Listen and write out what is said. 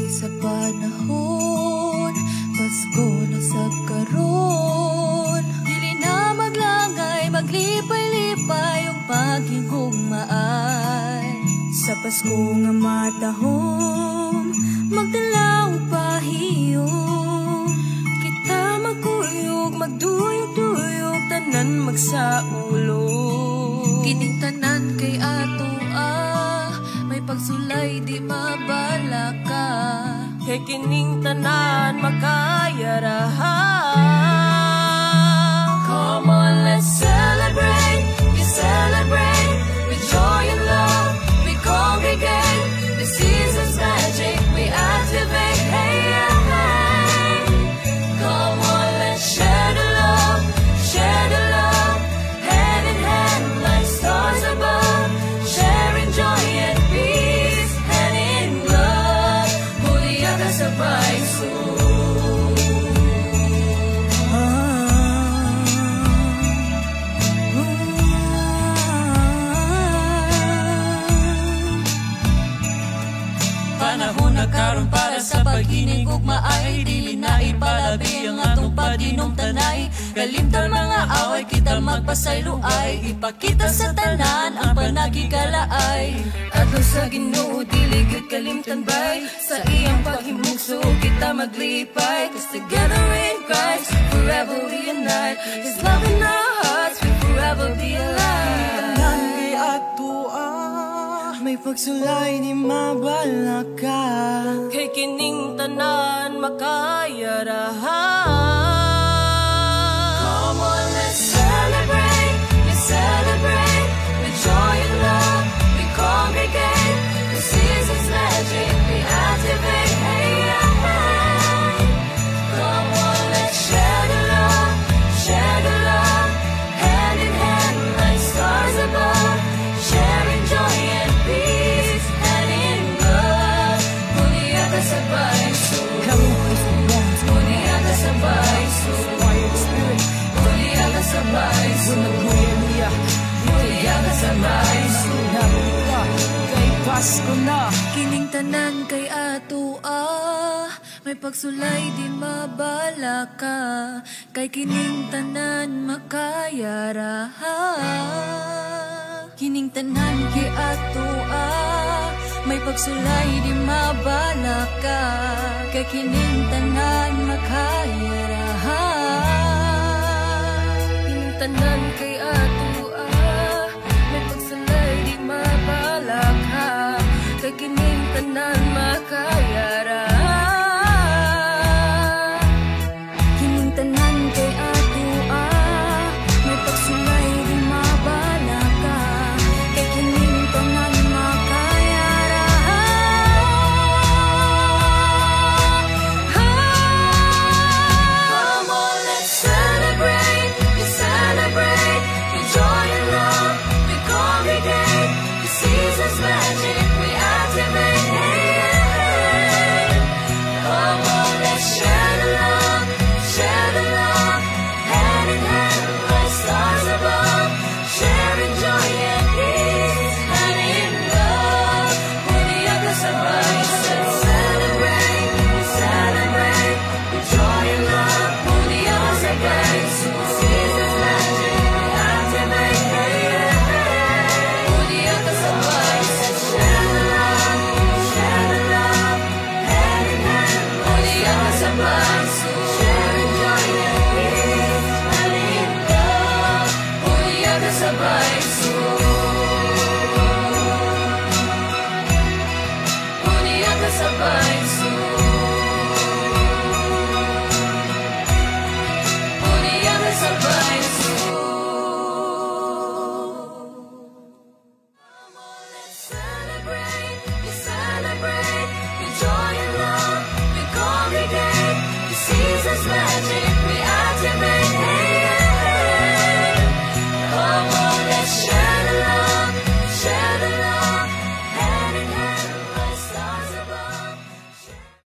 sa panahon, Pasko na sa karon. Dili na maglangay, maglipay-lipay yung paghigugmaan. Sa Pasko nga matahom, magdalaw pahiyong. Kita magkuyog, magduyog-duyog, tanan magsaulog. Kining tanan kay ato may pagsulay di mabala ka. Kay kining tanan makayarahan. Come on, let's celebrate, we celebrate, with joy and love, we congregate. The season's magic, we activate. Hey, hey. Come on, let's share the love, share the love, hand in hand like stars above, sharing joy and peace, hand in glove. Mulia ka sabay panahon na karon para sa paghinigugma ay dili na ipalabi ang atong paginumtanay. Kalimtan mga away, kita magpasayloay, ipakita sa tanan ang panagikalaay. Ato sa Ginoo dili gyud kalimtan bay, sa iyang paghimugso kita maglipay. 'Cause together in Christ forever we unite, His love in our hearts will forever be alive. Tanan kay ato may pagsulay di mabala ka. Kay kining tanan makayarahan. Come on, let's celebrate, let's celebrate, with joy and love, we congregate. The season's magic, we activate. Hey, hey. Come on, let's share the love, share the love, hand in hand like stars above, sharing joy and peace, hand in glove. Mulia ka sabay mulia ka sabay mulia ka sabay mulia ka sabay Kay Pasko na kining tanan kay ato may pagsulay di mabala ka. Kay kining tanan makayarahan. Kining tanan kay ato may pagsulay di mabala ka. Kay kining tanan makayarahan. Kining tanan kay ato may pagsulay di mabala ka. Kay kining tanan makayarahan. Kining tanan kay ato may pagsulay di mabala ka. Kay kining tanan Come on, let's celebrate, we celebrate, with joy and love, we congregate. The season's magic, we activate. Hey, hey. Come on, let's share the love, share the love, hand in hand like stars above, sharing joy and peace, hand in love. Mulia ka sabay, let's celebrate, we celebrate, with joy and love. Mulia ka sabay, season's magic, we activate. Hey, hey. Mulia ka sabay, let's share the love, share the love, hand in hand. Mulia ka sabay, sharing joy and peace, hand in love. Mulia ka sabay, mulia ka sabay, mulia ka sabay. Come on, let's celebrate, we celebrate, with joy and love, we congregate. The season's magic, we activate.